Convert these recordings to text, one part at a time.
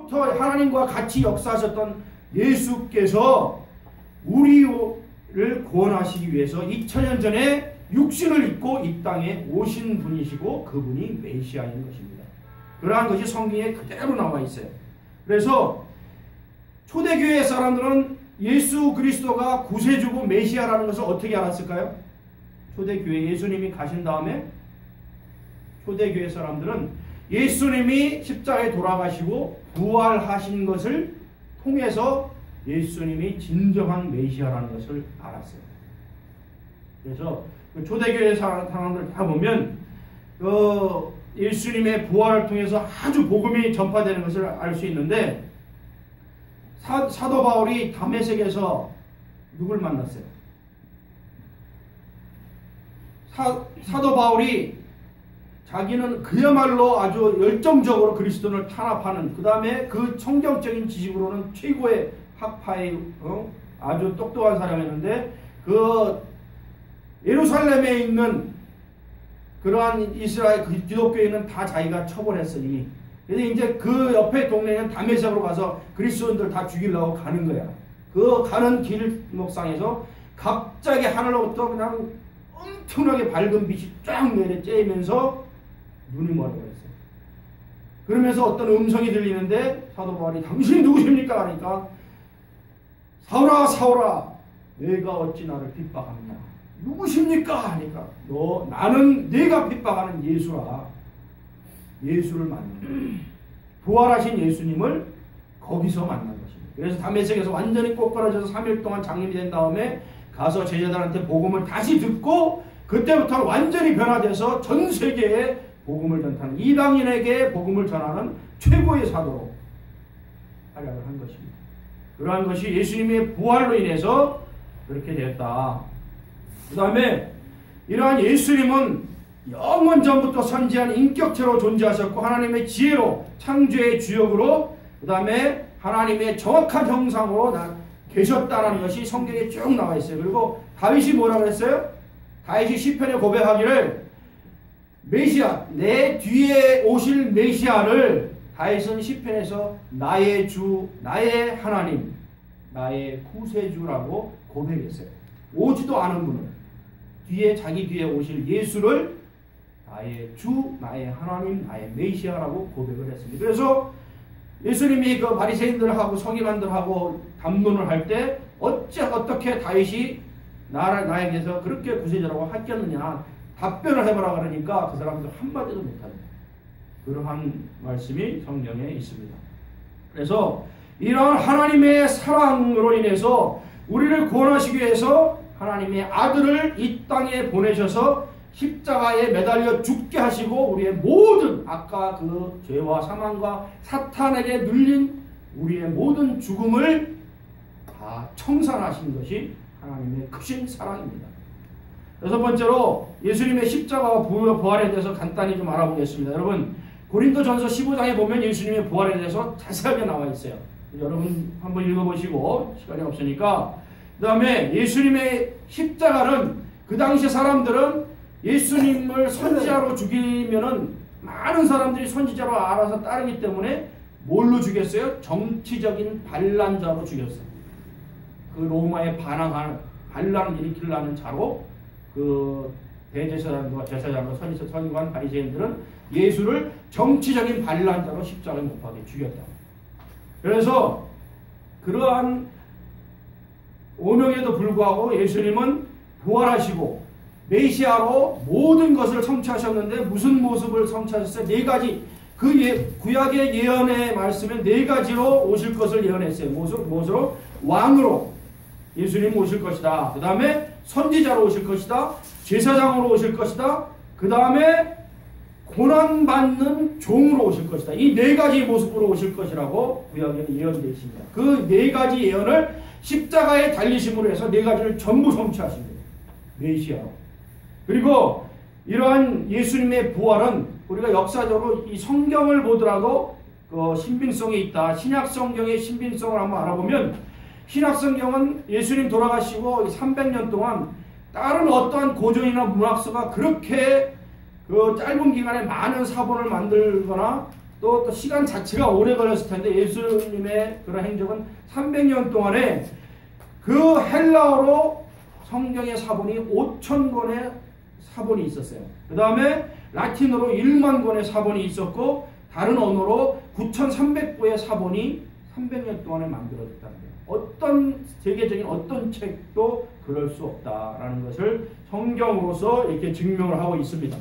처음부터 하나님과 같이 역사하셨던 예수께서 우리를 구원하시기 위해서 2000년 전에 육신을 입고 이 땅에 오신 분이시고 그분이 메시아인 것입니다. 그러한 것이 성경에 그대로 나와 있어요. 그래서 초대교회 사람들은 예수 그리스도가 구세주고 메시아라는 것을 어떻게 알았을까요? 초대교회 예수님이 가신 다음에 초대교회 사람들은 예수님이 십자가에 돌아가시고 부활하신 것을 통해서 예수님이 진정한 메시아라는 것을 알았어요. 그래서 초대교회 사람들 다 보면 예수님의 부활을 통해서 아주 복음이 전파되는 것을 알 수 있는데 사도 바울이 다메섹에서 누굴 만났어요? 사도 바울이 자기는 그야말로 아주 열정적으로 그리스도를 탄압하는, 그 다음에 그 성경적인 지식으로는 최고의 학파의 아주 똑똑한 사람이었는데, 그 예루살렘에 있는 그러한 이스라엘 기독교인은 다 자기가 처벌했으니, 그래서 이제 그 옆에 동네는 다메섹으로 가서 그리스도인들 다 죽이려고 가는 거야. 그 가는 길목상에서 갑자기 하늘로부터 그냥 엄청나게 밝은 빛이 쫙 내려 쬐면서 눈이 멀어버렸어요. 그러면서 어떤 음성이 들리는데 사도 바울이 당신이 누구십니까? 하니까 사울아 사울아 내가 어찌 나를 핍박하느냐. 누구십니까? 하니까 나는 네가 핍박하는 예수라. 예수를 만난 부활하신 예수님을 거기서 만난 것입니다. 그래서 다메섹에서 완전히 꼬꾸라져서 3일 동안 장님이 된 다음에 가서 제자들한테 복음을 다시 듣고 그때부터는 완전히 변화돼서 전 세계에 복음을 전하는, 이방인에게 복음을 전하는 최고의 사도로 활약을 한 것입니다. 그러한 것이 예수님의 부활로 인해서 그렇게 되었다. 그 다음에 이러한 예수님은 영원 전부터 선지한 인격체로 존재하셨고 하나님의 지혜로 창조의 주역으로 그 다음에 하나님의 정확한 형상으로 계셨다는 것이 성경에 쭉 나와 있어요. 그리고 다윗이 뭐라고 했어요? 다윗이 시편에 고백하기를 메시아, 내 뒤에 오실 메시아를 다윗은 시편에서 나의 주, 나의 하나님, 나의 구세주라고 고백했어요. 오지도 않은 분을, 자기 뒤에 오실 예수를 나의 주, 나의 하나님, 나의 메시아라고 고백을 했습니다. 그래서 예수님이 그 바리새인들하고 서기관들하고 담론을 할 때 어떻게 다윗이 나에게서 그렇게 구세주라고 하겠느냐 답변을 해보라 그러니까 그 사람들 한마디도 못합니다. 그러한 말씀이 성경에 있습니다. 그래서 이러한 하나님의 사랑으로 인해서 우리를 구원하시기 위해서 하나님의 아들을 이 땅에 보내셔서 십자가에 매달려 죽게 하시고 우리의 모든 아까 그 죄와 사망과 사탄에게 눌린 우리의 모든 죽음을 다 청산하신 것이 하나님의 크신 사랑입니다. 여섯 번째로 예수님의 십자가와 부활에 대해서 간단히 좀 알아보겠습니다. 여러분 고린도전서 15장에 보면 예수님의 부활에 대해서 자세하게 나와 있어요. 여러분 한번 읽어보시고 시간이 없으니까. 그 다음에 예수님의 십자가는 그 당시 사람들은 예수님을 선지자로 죽이면은 많은 사람들이 선지자로 알아서 따르기 때문에 뭘로 죽였어요? 정치적인 반란자로 죽였어요. 그 로마에 반항하는 반란을 일으키려는 자로 그 대제사장과 제사장과 서기관 바리새인들은 예수를 정치적인 반란자로 십자가에 못 박게 죽였다. 그래서 그러한 오명에도 불구하고 예수님은 부활하시고 메시아로 모든 것을 성취하셨는데 무슨 모습을 성취하셨어요? 네 가지. 구약의 예언의 말씀에 네 가지로 오실 것을 예언했어요. 무엇으로? 왕으로 예수님 오실 것이다. 그 다음에 선지자로 오실 것이다. 제사장으로 오실 것이다. 그 다음에 고난받는 종으로 오실 것이다. 이 네 가지 모습으로 오실 것이라고 구약에 예언되어 있습니다. 그 네 가지 예언을 십자가에 달리심으로 해서 네 가지를 전부 성취하신 거예요. 메시아로. 그리고 이러한 예수님의 부활은 우리가 역사적으로 이 성경을 보더라도 그 신빙성이 있다. 신약 성경의 신빙성을 한번 알아보면 신약 성경은 예수님 돌아가시고 300년 동안 다른 어떠한 고전이나 문학서가 그렇게 그 짧은 기간에 많은 사본을 만들거나 또 시간 자체가 오래 걸렸을 텐데 예수님의 그런 행적은 300년 동안에 그 헬라어로 성경의 사본이 5,000권의 사본이 있었어요. 그 다음에 라틴어로 1만 권의 사본이 있었고 다른 언어로 9,300부의 사본이 300년 동안에 만들어졌다는 거예요. 어떤 세계적인 어떤 책도 그럴 수 없다라는 것을 성경으로서 이렇게 증명을 하고 있습니다.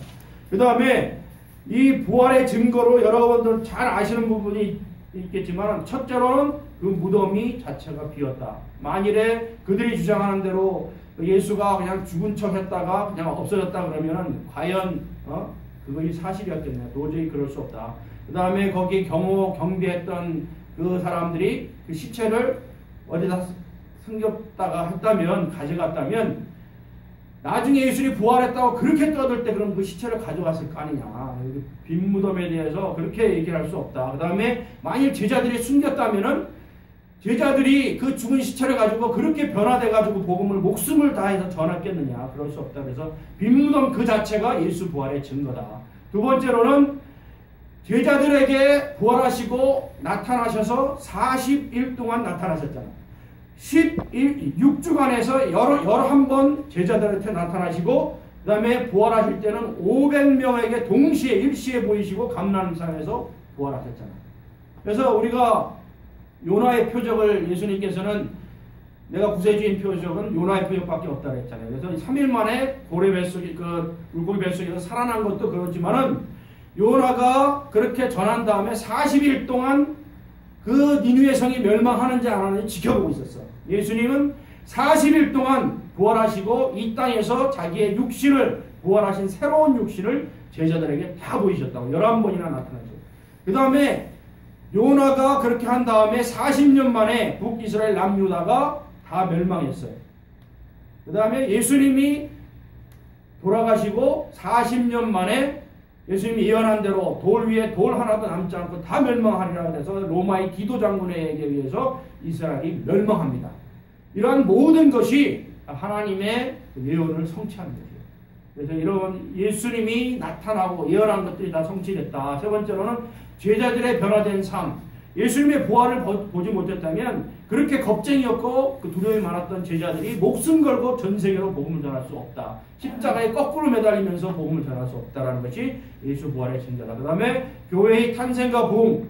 그 다음에 이 부활의 증거로 여러분들 잘 아시는 부분이 있겠지만 첫째로는 그 무덤이 자체가 비었다. 만일에 그들이 주장하는 대로 예수가 그냥 죽은 척 했다가 그냥 없어졌다 그러면은 과연 그것이 사실이었겠냐. 도저히 그럴 수 없다. 그 다음에 거기 경비했던 그 사람들이 그 시체를 어디다 숨겼다가 했다면, 가져갔다면 나중에 예수님이 부활했다고 그렇게 떠들 때 그럼 그 시체를 가져갔을 거 아니냐. 빈 무덤에 대해서 그렇게 얘기를 할 수 없다. 그 다음에 만일 제자들이 숨겼다면은 제자들이 그 죽은 시체를 가지고 그렇게 변화돼가지고 복음을 목숨을 다해서 전했겠느냐. 그럴 수 없다. 그래서 빈 무덤 그 자체가 예수 부활의 증거다. 두 번째로는 제자들에게 부활하시고 나타나셔서 40일 동안 나타나셨잖아요. 6주간에서 11번 제자들한테 나타나시고 그 다음에 부활하실 때는 500명에게 동시에 일시에 보이시고 감람산에서 부활하셨잖아요. 그래서 우리가 요나의 표적을 예수님께서는 내가 구세주인 표적은 요나의 표적밖에 없다 그랬잖아요. 그래서 3일 만에 고래 뱃속에 물고기 뱃속에서 살아난 것도 그렇지만은 요나가 그렇게 전한 다음에 40일 동안 그 니느웨 성이 멸망하는지 안 하는지 지켜보고 있었어. 예수님은 40일 동안 부활하시고 이 땅에서 자기의 육신을 부활하신 새로운 육신을 제자들에게 다 보이셨다고 11번이나 나타나셨어요. 그 다음에 요나가 그렇게 한 다음에 40년 만에 북이스라엘 남유다가 다 멸망했어요. 그 다음에 예수님이 돌아가시고 40년 만에 예수님이 예언한 대로 돌 위에 돌 하나도 남지 않고 다 멸망하리라 그래서 로마의 디도 장군에게 의해서 이스라엘이 멸망합니다. 이러한 모든 것이 하나님의 예언을 성취하는 거죠. 그래서 이런 예수님이 나타나고 예언한 것들이 다 성취됐다. 세 번째로는 제자들의 변화된 삶. 예수님의 부활을 보지 못했다면 그렇게 겁쟁이였고 그 두려움이 많았던 제자들이 목숨 걸고 전 세계로 복음을 전할 수 없다. 십자가에 거꾸로 매달리면서 복음을 전할 수 없다라는 것이 예수 부활의 증거다. 그 다음에 교회의 탄생과 부흥.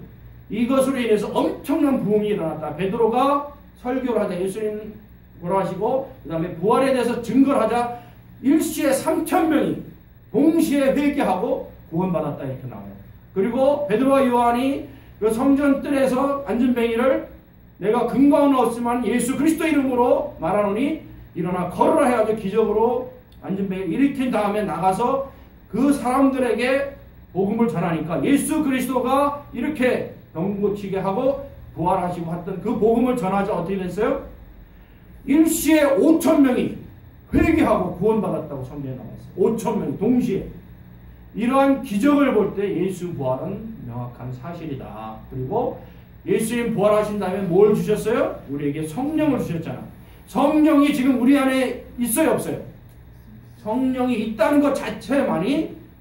이것으로 인해서 엄청난 부흥이 일어났다. 베드로가 설교를 하자 예수님 돌아가시고 그 다음에 부활에 대해서 증거를 하자 일시에 3,000명이 동시에 회개하고 구원받았다 이렇게 나와요. 그리고 베드로와 요한이 그 성전 뜰에서 안전뱅이를 내가 근거는 없지만 예수 그리스도 이름으로 말하노니 일어나 걸으라 해가지고 기적으로 안전뱅이를 일으킨 다음에 나가서 그 사람들에게 복음을 전하니까 예수 그리스도가 이렇게 병 고치게 하고 부활하시고 했던 그 복음을 전하자 어떻게 됐어요? 일시에 5,000명이 회개하고 구원받았다고 성경에 나와있어요. 5,000명이 동시에. 이러한 기적을 볼 때 예수 부활은 명확한 사실이다. 그리고 예수님 부활하신 다음에 뭘 주셨어요? 우리에게 성령을 주셨잖아. 성령이 지금 우리 안에 있어요, 없어요? 성령이 있다는 것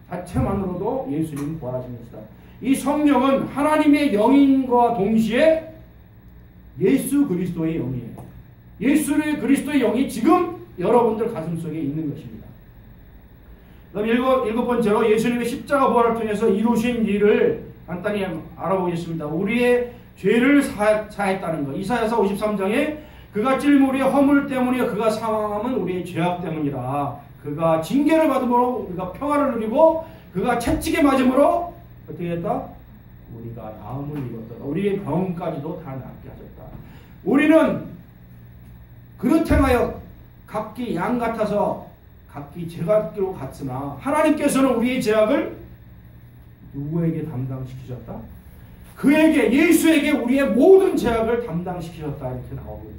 자체만으로도 예수님 부활하신 것이다. 이 성령은 하나님의 영인과 동시에 예수 그리스도의 영이에요. 예수 그리스도의 영이 지금 여러분들 가슴 속에 있는 것입니다. 그럼 일곱 번째로 예수님의 십자가 부활을 통해서 이루신 일을 간단히 알아보겠습니다. 우리의 죄를 사했다는 것. 이사야서 53장에 그가 찔림 우리의 허물 때문이요 그가 상함은 우리의 죄악 때문이라. 그가 징계를 받음으로 우리가 평화를 누리고 그가 채찍에 맞음으로 어떻게 했다? 우리가 나음을 입었다. 우리의 병까지도 다 낫게 하셨다. 우리는 그릇 행하여 각기 양 같아서 각기 제각기로 갔으나 하나님께서는 우리의 죄악을 누구에게 담당시키셨다? 그에게 예수에게 우리의 모든 죄악을 담당시키셨다 이렇게 나오거든요.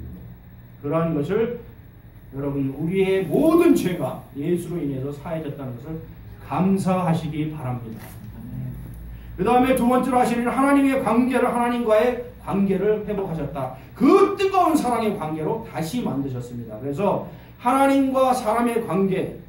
그러한 것을 여러분 우리의 모든 죄가 예수로 인해서 사해졌다는 것을 감사하시기 바랍니다. 그 다음에 두 번째로 하시는 하나님의 관계를 하나님과의 관계를 회복하셨다. 그 뜨거운 사랑의 관계로 다시 만드셨습니다. 그래서 하나님과 사람의 관계를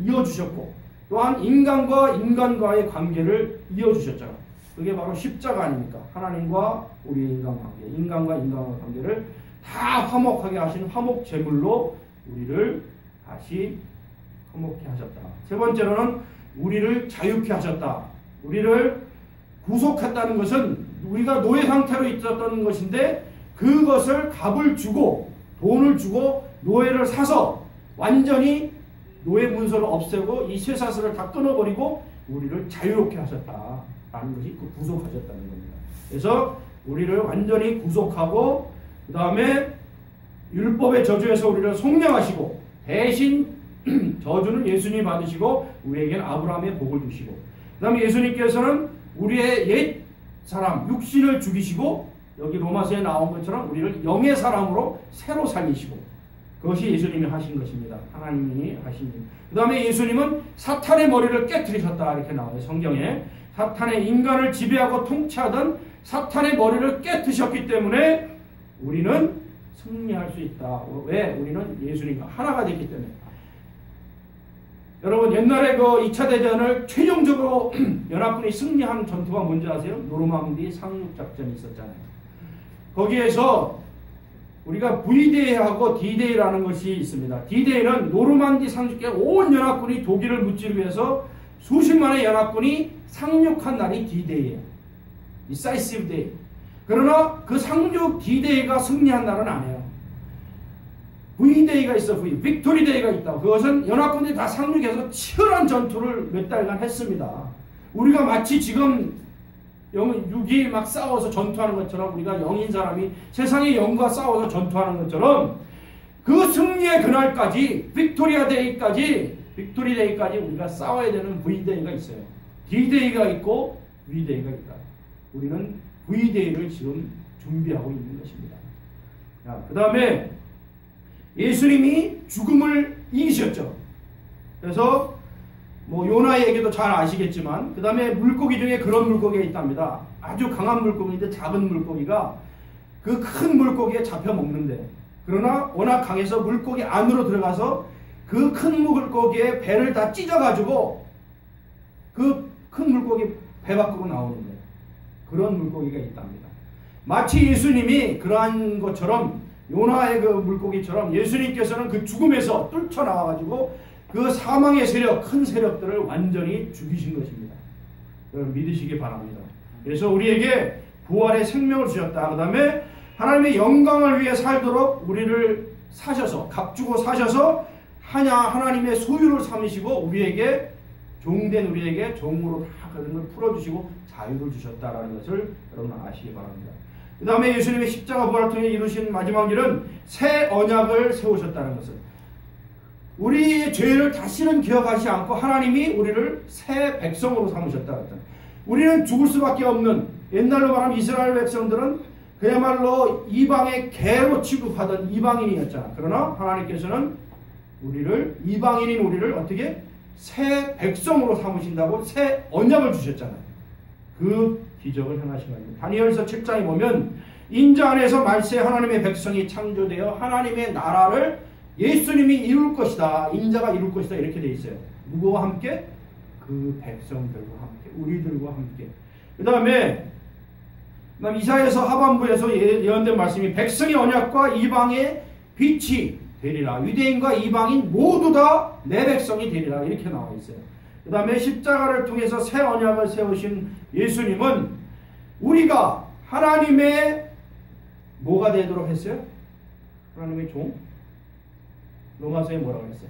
이어주셨고 또한 인간과 인간과의 관계를 이어주셨잖아요. 그게 바로 십자가 아닙니까? 하나님과 우리의 인간관계, 인간과 인간관계를 다 화목하게 하신 화목 제물로 우리를 다시 화목케 하셨다. 세 번째로는 우리를 자유케 하셨다. 우리를 구속했다는 것은 우리가 노예 상태로 있었던 것인데 그것을 값을 주고 돈을 주고 노예를 사서 완전히 노예 문서를 없애고 이 쇠사슬을 다 끊어버리고 우리를 자유롭게 하셨다라는 것이 그 구속하셨다는 겁니다. 그래서 우리를 완전히 구속하고 그 다음에 율법의 저주에서 우리를 속량하시고 대신 저주는 예수님이 받으시고 우리에게는 아브라함의 복을 주시고 그 다음에 예수님께서는 우리의 옛 사람 육신을 죽이시고 여기 로마서에 나온 것처럼 우리를 영의 사람으로 새로 살리시고 그것이 예수님이 하신 것입니다. 하나님이 하신 일. 그 다음에 예수님은 사탄의 머리를 깨뜨리셨다 이렇게 나와요. 성경에. 사탄의 인간을 지배하고 통치하던 사탄의 머리를 깨뜨리셨기 때문에 우리는 승리할 수 있다. 왜? 우리는 예수님과 하나가 됐기 때문에. 여러분 옛날에 그 2차 대전을 최종적으로 연합군이 승리한 전투가 뭔지 아세요? 노르망디 상륙작전이 있었잖아요. 거기에서 우리가 V-Day하고 D-Day라는 것이 있습니다. D-Day는 노르망디 상륙에 온 연합군이 독일을 무찌르기 위해서 수십만의 연합군이 상륙한 날이 D-Day예요. Decisive Day. 그러나 그 상륙 D-Day가 승리한 날은 아니에요. V-Day가 있어. 빅토리 데이가 있다. 그것은 연합군들이 다 상륙해서 치열한 전투를 몇 달간 했습니다. 우리가 마치 지금 6.2 막 싸워서 전투하는 것처럼 우리가 영인 사람이 세상의 영과 싸워서 전투하는 것처럼 그 승리의 그날까지 빅토리 데이까지 우리가 싸워야 되는 V-Day가 있어요. D-Day가 있고 V-Day가 있다. 우리는 V-Day를 지금 준비하고 있는 것입니다. 그 다음에 예수님이 죽음을 이기셨죠. 그래서 뭐 요나의 얘기도 잘 아시겠지만 그 다음에 물고기 중에 그런 물고기가 있답니다. 아주 강한 물고기인데 작은 물고기가 그 큰 물고기에 잡혀 먹는데 그러나 워낙 강해서 물고기 안으로 들어가서 그 큰 물고기의 배를 다 찢어가지고 그 큰 물고기 배 밖으로 나오는 거예요. 그런 물고기가 있답니다. 마치 예수님이 그러한 것처럼 요나의 그 물고기처럼 예수님께서는 그 죽음에서 뚫쳐나와가지고 그 사망의 세력, 큰 세력들을 완전히 죽이신 것입니다. 믿으시기 바랍니다. 그래서 우리에게 부활의 생명을 주셨다. 그 다음에 하나님의 영광을 위해 살도록 우리를 사셔서, 값주고 사셔서 하나님의 소유를 삼으시고 우리에게 종된 우리에게 종으로 다 그런 걸 풀어주시고 자유를 주셨다라는 것을 여러분 아시기 바랍니다. 그 다음에 예수님의 십자가 부활을 통해 이루신 마지막 일은 새 언약을 세우셨다는 것을 우리의 죄를 다시는 기억하지 않고 하나님이 우리를 새 백성으로 삼으셨다. 우리는 죽을 수밖에 없는 옛날로 말하면 이스라엘 백성들은 그야말로 이방의 개로 취급하던 이방인이었잖아. 그러나 하나님께서는 이방인인 우리를 어떻게 새 백성으로 삼으신다고 새 언약을 주셨잖아요. 그 기적을 행하신 겁니다. 다니엘서 7장에 보면 인자 안에서 말세 하나님의 백성이 창조되어 하나님의 나라를 예수님이 이룰 것이다. 인자가 이룰 것이다. 이렇게 되어 있어요. 누구와 함께? 그 백성들과 함께. 우리들과 함께. 그 다음에 이사야서 하반부에서 예언된 말씀이 백성의 언약과 이방의 빛이 되리라. 유대인과 이방인 모두 다 내 백성이 되리라. 이렇게 나와 있어요. 그 다음에 십자가를 통해서 새 언약을 세우신 예수님은 우리가 하나님의 뭐가 되도록 했어요? 하나님의 종? 로마서에 뭐라고 했어요?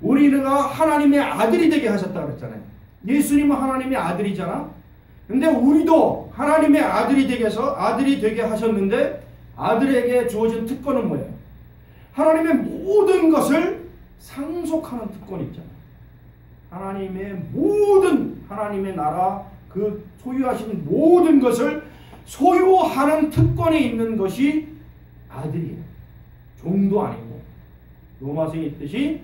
우리가 하나님의 아들이 되게 하셨다고 그랬잖아요. 예수님은 하나님의 아들이잖아. 근데 우리도 하나님의 아들이 되게 하셨는데 아들에게 주어진 특권은 뭐예요? 하나님의 모든 것을 상속하는 특권이 있잖아요. 하나님의 나라 그 소유하시는 모든 것을 소유하는 특권이 있는 것이 아들이에요. 종도 아니고. 로마서에 있듯이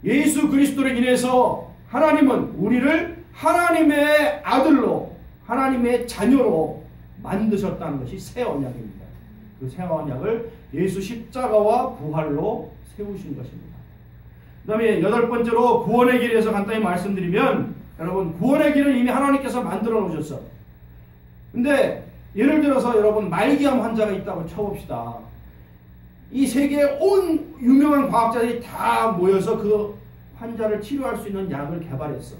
예수 그리스도를 인해서 하나님은 우리를 하나님의 아들로 하나님의 자녀로 만드셨다는 것이 새 언약입니다. 그 새 언약을 예수 십자가와 부활로 세우신 것입니다. 그 다음에 8번째로 구원의 길에서 간단히 말씀드리면 여러분, 구원의 길을 이미 하나님께서 만들어 놓으셨어. 근데 예를 들어서 여러분, 말기암 환자가 있다고 쳐봅시다. 이 세계의 온 유명한 과학자들이 다 모여서 그 환자를 치료할 수 있는 약을 개발했어.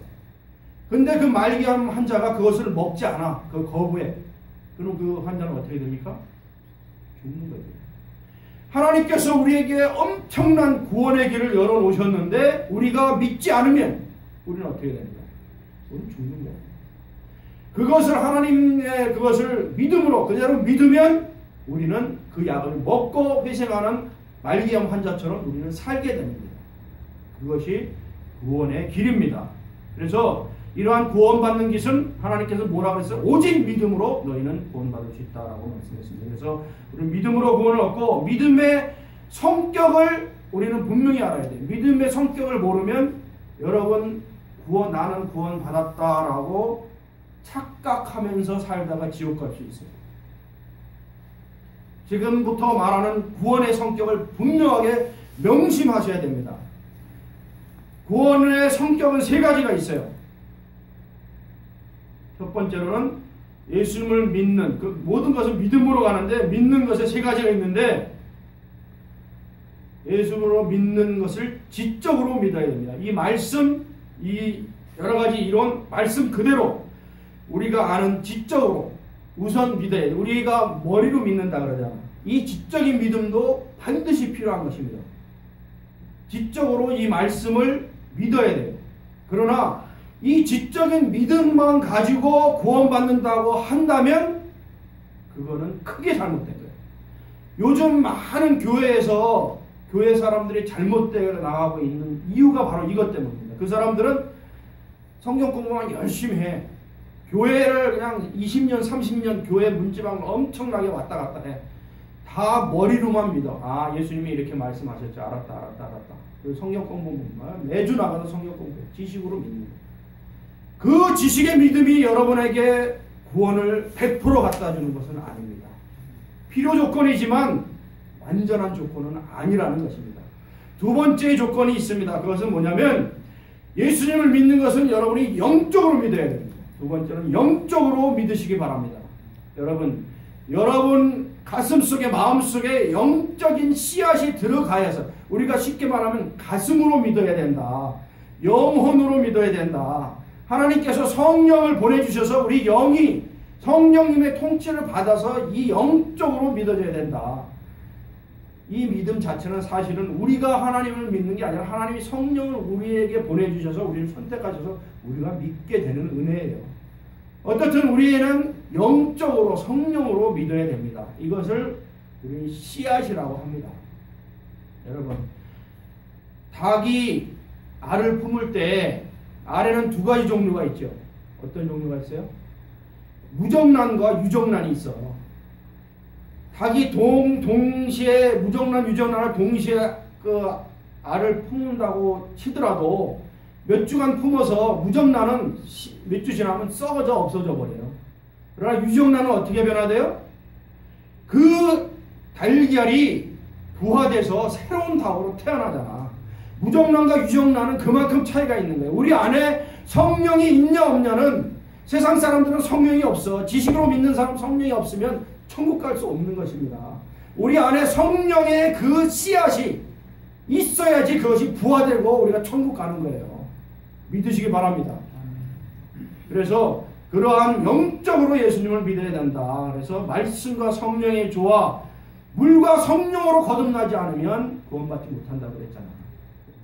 근데 그 말기암 환자가 그것을 먹지 않아. 그 거부해. 그럼 그 환자는 어떻게 됩니까? 죽는 거예요. 하나님께서 우리에게 엄청난 구원의 길을 열어놓으셨는데 우리가 믿지 않으면 우리는 어떻게 되는 거야? 우리는 죽는 거야. 그것을 하나님의 그것을 믿음으로 그대로 믿으면 우리는 그 약을 먹고 회생하는 말기암 환자처럼 우리는 살게 됩니다. 그것이 구원의 길입니다. 그래서 이러한 구원받는 것은 하나님께서 뭐라고 했어요? 오직 믿음으로 너희는 구원받을 수 있다라고 말씀했습니다. 그래서 우리는 믿음으로 구원을 얻고 믿음의 성격을 우리는 분명히 알아야 돼요. 믿음의 성격을 모르면 여러분 나는 구원받았다라고 착각하면서 살다가 지옥 갈 수 있어요. 지금부터 말하는 구원의 성격을 분명하게 명심하셔야 됩니다. 구원의 성격은 세 가지가 있어요. 첫 번째로는 예수님을 믿는, 그 모든 것은 믿음으로 가는데 믿는 것에 세 가지가 있는데 예수님으로 믿는 것을 지적으로 믿어야 됩니다. 이 말씀, 이 여러 가지 이론, 말씀 그대로 우리가 아는 지적으로 우선 믿어야 돼요. 우리가 머리로 믿는다 그러잖아. 이 지적인 믿음도 반드시 필요한 것입니다. 지적으로 이 말씀을 믿어야 돼요. 그러나 이 지적인 믿음만 가지고 구원받는다고 한다면 그거는 크게 잘못된 거예요. 요즘 많은 교회에서 교회 사람들이 잘못되어 나가고 있는 이유가 바로 이것 때문입니다. 그 사람들은 성경 공부만 열심히 해. 교회를 그냥 20년, 30년 교회 문지방을 엄청나게 왔다 갔다 해. 다 머리로만 믿어. 아, 예수님이 이렇게 말씀하셨지. 알았다. 그리고 성경 공부 매주 나가서 성경 공부해. 지식으로 믿는 거예요. 그 지식의 믿음이 여러분에게 구원을 100% 갖다 주는 것은 아닙니다. 필요 조건이지만 완전한 조건은 아니라는 것입니다. 두 번째 조건이 있습니다. 그것은 뭐냐면 예수님을 믿는 것은 여러분이 영적으로 믿어야 됩니다. 두 번째는 영적으로 믿으시기 바랍니다. 여러분 가슴속에 마음속에 영적인 씨앗이 들어가야 해서 우리가 쉽게 말하면 가슴으로 믿어야 된다. 영혼으로 믿어야 된다. 하나님께서 성령을 보내주셔서 우리 영이 성령님의 통치를 받아서 이 영적으로 믿어져야 된다. 이 믿음 자체는 사실은 우리가 하나님을 믿는 게 아니라 하나님이 성령을 우리에게 보내주셔서 우리를 선택하셔서 우리가 믿게 되는 은혜예요. 어떻든 우리는 영적으로 성령으로 믿어야 됩니다. 이것을 우리 씨앗이라고 합니다. 여러분, 닭이 알을 품을 때 알에는 두 가지 종류가 있죠. 어떤 종류가 있어요? 무정란과 유정란이 있어. 닭이 동시에 무정란, 유정란을 동시에 그 알을 품는다고 치더라도 몇 주간 품어서 무정란은 몇 주 지나면 썩어져 없어져 버려요. 그러나 유정란은 어떻게 변화돼요? 그 달걀이 부화돼서 새로운 닭으로 태어나잖아. 무정란과 유정란은 그만큼 차이가 있는 거예요. 우리 안에 성령이 있냐 없냐는 세상 사람들은 성령이 없어. 지식으로 믿는 사람 성령이 없으면 천국 갈 수 없는 것입니다. 우리 안에 성령의 그 씨앗이 있어야지 그것이 부화되고 우리가 천국 가는 거예요. 믿으시기 바랍니다. 그래서 그러한 영적으로 예수님을 믿어야 된다. 그래서 말씀과 성령의 조화, 물과 성령으로 거듭나지 않으면 구원받지 못한다고 그랬잖아요.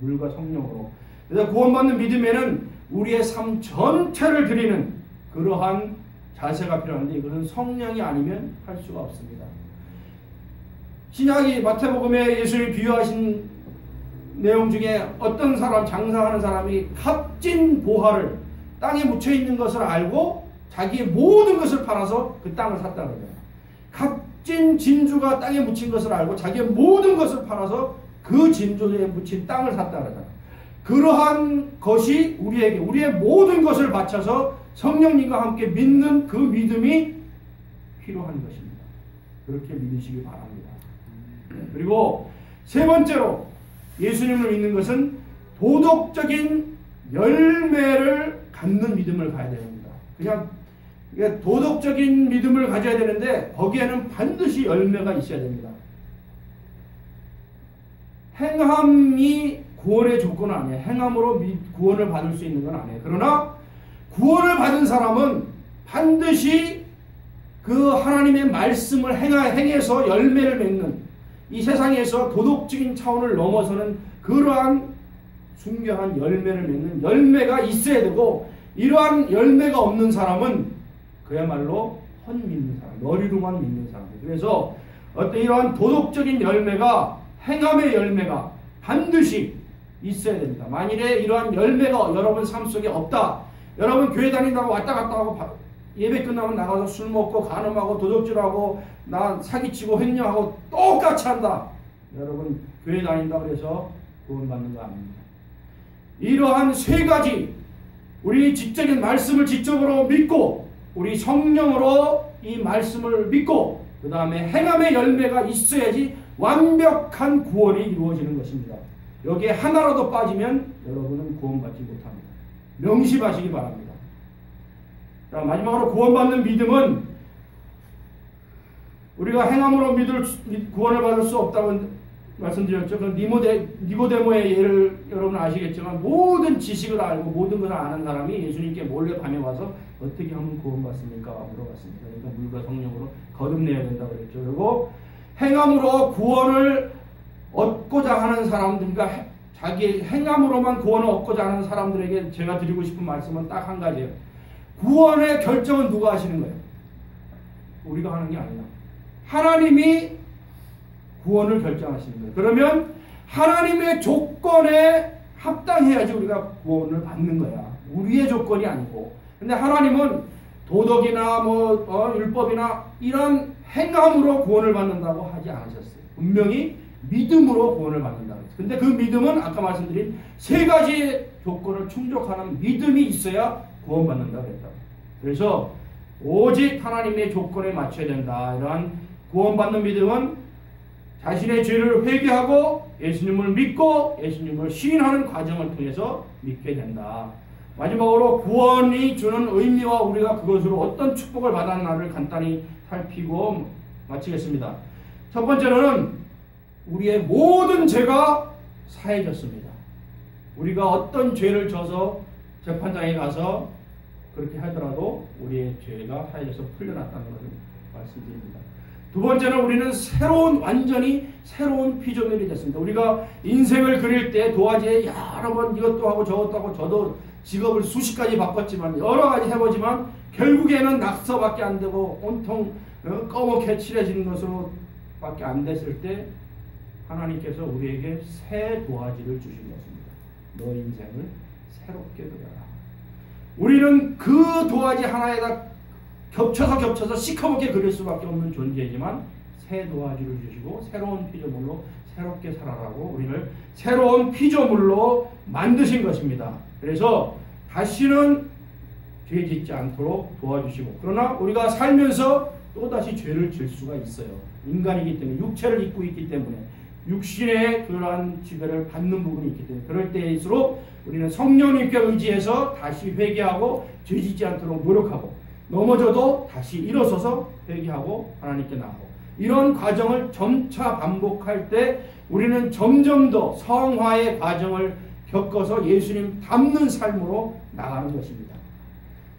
물과 성령으로. 그래서 구원받는 믿음에는 우리의 삶 전체를 드리는 그러한 자세가 필요한데 이것은 성령이 아니면 할 수가 없습니다. 신약이 마태복음에 예수님이 비유하신 내용 중에 어떤 사람, 장사하는 사람이 값진 보화를 땅에 묻혀있는 것을 알고 자기의 모든 것을 팔아서 그 땅을 샀다는 거예요. 값진 진주가 땅에 묻힌 것을 알고 자기의 모든 것을 팔아서 그 진주에 묻힌 땅을 샀다는 거예요. 그러한 것이 우리에게 우리의 모든 것을 바쳐서 성령님과 함께 믿는 그 믿음이 필요한 것입니다. 그렇게 믿으시기 바랍니다. 그리고 세 번째로 예수님을 믿는 것은 도덕적인 열매를 받는 믿음을 가져야 됩니다. 그냥 이게 도덕적인 믿음을 가져야 되는데 거기에는 반드시 열매가 있어야 됩니다. 행함이 구원의 조건은 아니에요. 행함으로 구원을 받을 수 있는 건 아니에요. 그러나 구원을 받은 사람은 반드시 그 하나님의 말씀을 행해서 열매를 맺는, 이 세상에서 도덕적인 차원을 넘어서는 그러한 순결한 열매를 맺는 열매가 있어야 되고, 이러한 열매가 없는 사람은 그야말로 헛믿는 사람, 머리로만 믿는 사람들. 그래서 어떤 이러한 도덕적인 열매가, 행함의 열매가 반드시 있어야 됩니다. 만일에 이러한 열매가 여러분 삶 속에 없다, 여러분 교회 다닌다고 왔다 갔다 하고 예배 끝나면 나가서 술 먹고 간음하고 도적질하고 나 사기치고 횡령하고 똑같이 한다, 여러분 교회 다닌다고 해서 구원받는 거 아닙니다. 이러한 세 가지, 우리 지적인 말씀을 지적으로 믿고 우리 성령으로 이 말씀을 믿고 그 다음에 행함의 열매가 있어야지 완벽한 구원이 이루어지는 것입니다. 여기에 하나라도 빠지면 여러분은 구원받지 못합니다. 명심하시기 바랍니다. 자, 마지막으로 구원받는 믿음은 우리가 행함으로 구원을 받을 수 없다고 말씀드렸죠. 그 니고데모의 예를 여러분 아시겠지만 모든 지식을 알고 모든 것을 아는 사람이 예수님께 몰래 밤에 와서 어떻게 하면 구원받습니까? 물어봤습니다. 그러니까 물과 성령으로 거듭내야 된다고 그랬죠. 그리고 행함으로 구원을 얻고자 하는 사람들, 그러니까 자기 행함으로만 구원을 얻고자 하는 사람들에게 제가 드리고 싶은 말씀은 딱 한 가지예요. 구원의 결정은 누가 하시는 거예요? 우리가 하는 게 아니라 하나님이 구원을 결정하시는 거예요. 그러면 하나님의 조건에 합당해야지 우리가 구원을 받는 거야. 우리의 조건이 아니고. 근데 하나님은 도덕이나 율법이나 이런 행함으로 구원을 받는다고 하지 않으셨어요. 분명히 믿음으로 구원을 받는다고 했어요. 근데 그 믿음은 아까 말씀드린 세 가지 조건을 충족하는 믿음이 있어야 구원받는다고 했다고. 그래서 오직 하나님의 조건에 맞춰야 된다. 이러한 구원받는 믿음은 자신의 죄를 회개하고 예수님을 믿고 예수님을 시인하는 과정을 통해서 믿게 된다. 마지막으로 구원이 주는 의미와 우리가 그것으로 어떤 축복을 받았나를 간단히 살피고 마치겠습니다. 첫 번째로는 우리의 모든 죄가 사해졌습니다. 우리가 어떤 죄를 져서 재판장에 가서 그렇게 하더라도 우리의 죄가 사해져서 풀려났다는 것을 말씀드립니다. 두 번째는 우리는 완전히 새로운 피조물이 됐습니다. 우리가 인생을 그릴 때 도화지에 여러 번 이것도 하고 저것도 하고, 저도 직업을 수십 가지 바꿨지만 여러 가지 해보지만 결국에는 낙서밖에 안 되고 온통 검게 칠해지는 것으로 밖에 안 됐을 때 하나님께서 우리에게 새 도화지를 주신 것입니다. 너 인생을 새롭게 그려라. 우리는 그 도화지 하나에다 겹쳐서 시커멓게 그릴 수밖에 없는 존재이지만 새 도화지를 주시고 새로운 피조물로 새롭게 살아라고 우리를 새로운 피조물로 만드신 것입니다. 그래서 다시는 죄 짓지 않도록 도와주시고, 그러나 우리가 살면서 또다시 죄를 질 수가 있어요. 인간이기 때문에, 육체를 입고 있기 때문에, 육신의 그러한 지배를 받는 부분이 있기 때문에 그럴 때일수록 우리는 성령님께 의지해서 다시 회개하고 죄 짓지 않도록 노력하고, 넘어져도 다시 일어서서 회개하고 하나님께 나가고, 이런 과정을 점차 반복할 때 우리는 점점 더 성화의 과정을 겪어서 예수님 닮는 삶으로 나가는 것입니다.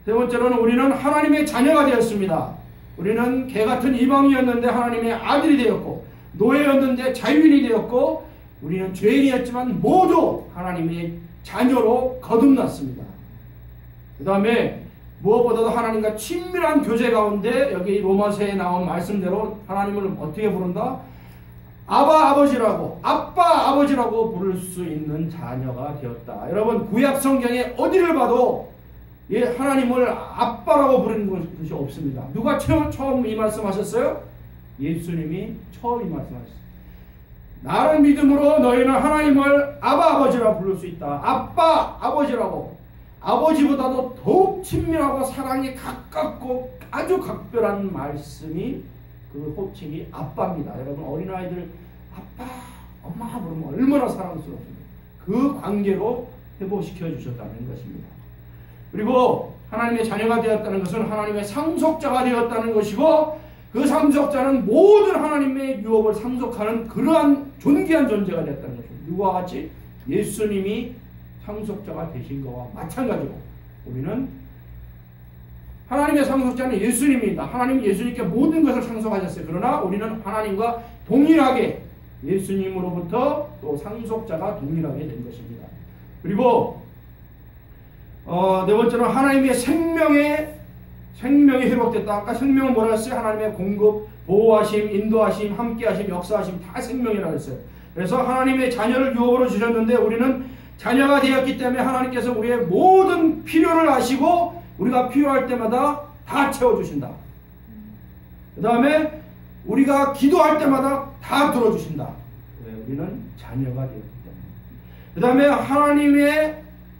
세 번째로는 우리는 하나님의 자녀가 되었습니다. 우리는 개같은 이방인이었는데 하나님의 아들이 되었고, 노예였는데 자유인이 되었고, 우리는 죄인이었지만 모두 하나님의 자녀로 거듭났습니다. 그 다음에 무엇보다도 하나님과 친밀한 교제 가운데 여기 로마서에 나온 말씀대로 하나님을 어떻게 부른다? 아버지라고, 아버지라고 부를 수 있는 자녀가 되었다. 여러분, 구약 성경에 어디를 봐도 하나님을 아빠라고 부르는 것이 없습니다. 누가 처음 이 말씀하셨어요? 예수님이 처음 이 말씀하셨어요. 나를 믿음으로 너희는 하나님을 아버지라고 부를 수 있다. 아버지라고. 아버지보다도 더욱 친밀하고 사랑이 가깝고 아주 각별한 말씀이, 그 호칭이 아빠입니다. 여러분, 어린아이들 아빠, 엄마 부르면 얼마나 사랑스럽습니까? 그 관계로 회복시켜 주셨다는 것입니다. 그리고 하나님의 자녀가 되었다는 것은 하나님의 상속자가 되었다는 것이고, 그 상속자는 모든 하나님의 유업을 상속하는 그러한 존귀한 존재가 되었다는 것입니다. 누구와 같이? 예수님이 상속자가 되신 것과 마찬가지로 우리는 하나님의 상속자는 예수님입니다. 하나님이 예수님께 모든 것을 상속하셨어요. 그러나 우리는 하나님과 동일하게 예수님으로부터 또 상속자가 동일하게 된 것입니다. 그리고 네 번째는 하나님의 생명이 회복됐다. 아까 생명은 뭐라 했어요? 하나님의 공급, 보호하심, 인도하심, 함께하심, 역사하심 다 생명이라고 했어요. 그래서 하나님의 자녀를 유업으로 주셨는데 우리는 자녀가 되었기 때문에 하나님께서 우리의 모든 필요를 아시고 우리가 필요할 때마다 다 채워주신다. 그 다음에 우리가 기도할 때마다 다 들어주신다. 왜? 우리는 자녀가 되었기 때문에. 그 다음에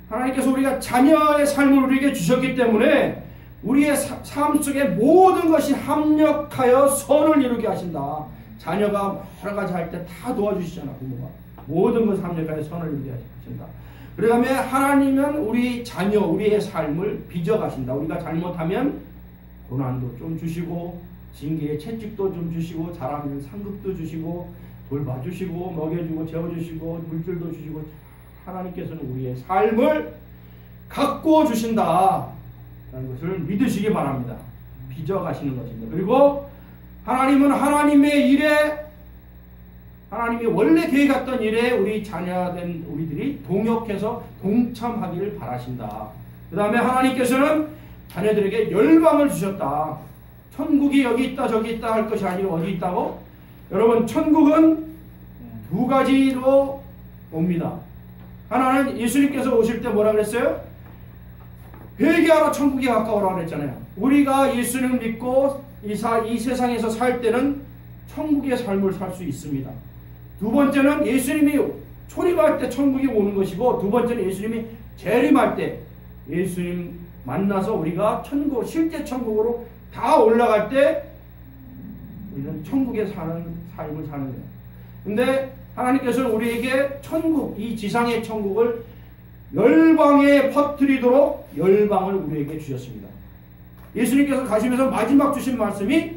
하나님께서 우리가 자녀의 삶을 우리에게 주셨기 때문에 우리의 삶 속에 모든 것이 합력하여 선을 이루게 하신다. 자녀가 여러 가지 할 때 다 도와주시잖아. 부모가. 모든 것을 합력하여 선을 이루게 하신다. 그 다음에 하나님은 우리 자녀, 우리의 삶을 빚어가신다. 우리가 잘못하면 고난도 좀 주시고 징계의 채찍도 좀 주시고 잘하면 상급도 주시고 돌봐주시고 먹여주고 재워주시고 물질도 주시고 하나님께서는 우리의 삶을 가꾸어 주신다 라는 것을 믿으시기 바랍니다. 빚어가시는 것입니다. 그리고 하나님은 하나님이 원래 계획했던 일에 우리 자녀된 우리들이 동역해서 동참하기를 바라신다. 그 다음에 하나님께서는 자녀들에게 열방을 주셨다. 천국이 여기 있다 저기 있다 할 것이 아니라 어디 있다고? 여러분, 천국은 두 가지로 옵니다. 하나는 예수님께서 오실 때 뭐라 그랬어요? 회개하라 천국이 가까우라 그랬잖아요. 우리가 예수님을 믿고 이 세상에서 살 때는 천국의 삶을 살 수 있습니다. 두 번째는 예수님이 초림할 때 천국이 오는 것이고, 두 번째는 예수님이 재림할 때 예수님 만나서 우리가 실제 천국으로 다 올라갈 때 우리는 천국에 사는 삶을 사는 거예요. 근데 하나님께서는 우리에게 천국, 이 지상의 천국을 열방에 퍼뜨리도록 열방을 우리에게 주셨습니다. 예수님께서 가시면서 마지막 주신 말씀이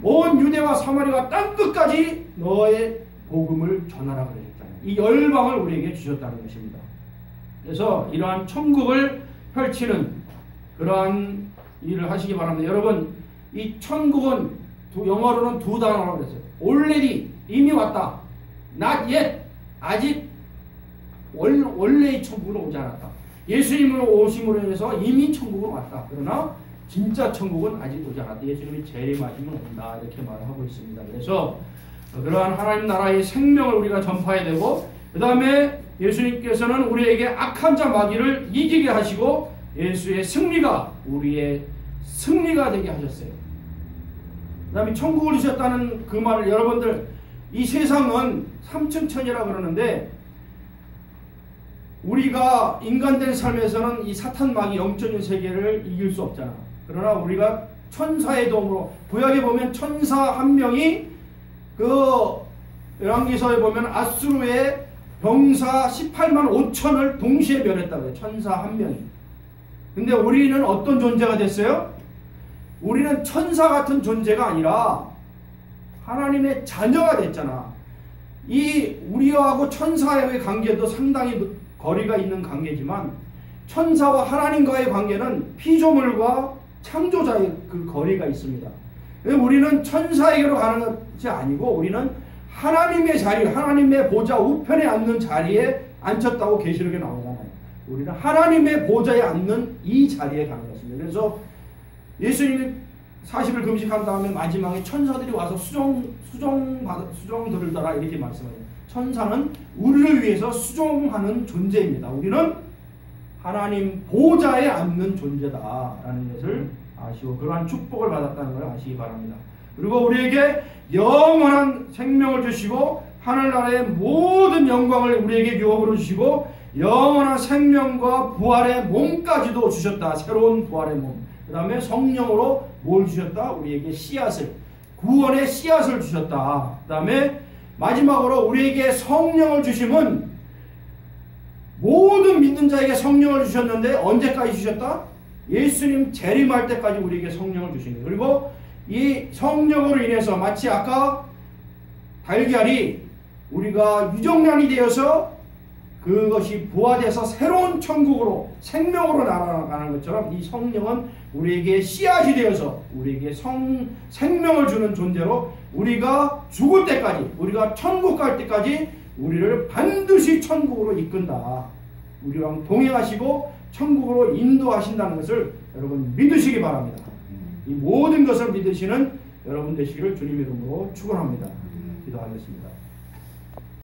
온 유대와 사마리아와 땅끝까지 너의 복음을 전하라 그러셨잖아요. 이 열방을 우리에게 주셨다는 것입니다. 그래서 이러한 천국을 펼치는 그러한 일을 하시기 바랍니다. 여러분, 이 천국은 영어로는 두 단어라고 그랬어요. already, 이미 왔다. not yet, 아직 원래의 천국으로 오지 않았다. 예수님으로 오심으로 인해서 이미 천국으로 왔다. 그러나 진짜 천국은 아직 오지 않았다. 예수님이 재림하시면 온다. 이렇게 말하고 있습니다. 그래서 그러한 하나님 나라의 생명을 우리가 전파해야 되고, 그 다음에 예수님께서는 우리에게 악한 자 마귀를 이기게 하시고 예수의 승리가 우리의 승리가 되게 하셨어요. 그 다음에 천국을 주셨다는 그 말을, 여러분들, 이 세상은 삼층천이라 그러는데 우리가 인간된 삶에서는 이 사탄 마귀 영적인 세계를 이길 수 없잖아. 그러나 우리가 천사의 도움으로, 구약에 보면 천사 한 명이 열왕기서에 보면 아수르의 병사 18만 5천을 동시에 멸했다고 해요. 천사 한 명이. 근데 우리는 어떤 존재가 됐어요? 우리는 천사 같은 존재가 아니라 하나님의 자녀가 됐잖아. 이 우리하고 천사의 관계도 상당히 거리가 있는 관계지만 천사와 하나님과의 관계는 피조물과 창조자의 그 거리가 있습니다. 우리는 천사에게로 가는 것이 아니고 우리는 하나님의 자리, 하나님의 보좌 우편에 앉는 자리에 앉혔다고 계시록에 나오잖아요. 우리는 하나님의 보좌에 앉는 이 자리에 가는 것입니다. 그래서 예수님이 40일 금식한 다음에 마지막에 천사들이 와서 수종 들으더라 이렇게 말씀해요. 천사는 우리를 위해서 수종하는 존재입니다. 우리는 하나님 보좌에 앉는 존재다라는 것을 아시고 그러한 축복을 받았다는 걸 아시기 바랍니다. 그리고 우리에게 영원한 생명을 주시고 하늘나라의 모든 영광을 우리에게 유업으로 주시고 영원한 생명과 부활의 몸까지도 주셨다. 새로운 부활의 몸. 그 다음에 성령으로 뭘 주셨다? 우리에게 씨앗을, 구원의 씨앗을 주셨다. 그 다음에 마지막으로 우리에게 성령을 주심은 모든 믿는 자에게 성령을 주셨는데 언제까지 주셨다? 예수님 재림할 때까지 우리에게 성령을 주신 거예요. 그리고 이 성령으로 인해서 마치 아까 달걀이 우리가 유정란이 되어서 그것이 부화돼서 새로운 천국으로 생명으로 날아가는 것처럼 이 성령은 우리에게 씨앗이 되어서 우리에게 생명을 주는 존재로 우리가 죽을 때까지, 우리가 천국 갈 때까지 우리를 반드시 천국으로 이끈다. 우리랑 동행하시고 천국으로 인도하신다는 것을 여러분 믿으시기 바랍니다. 이 모든 것을 믿으시는 여러분 되시기를 주님 이름으로 축원합니다. 기도하겠습니다.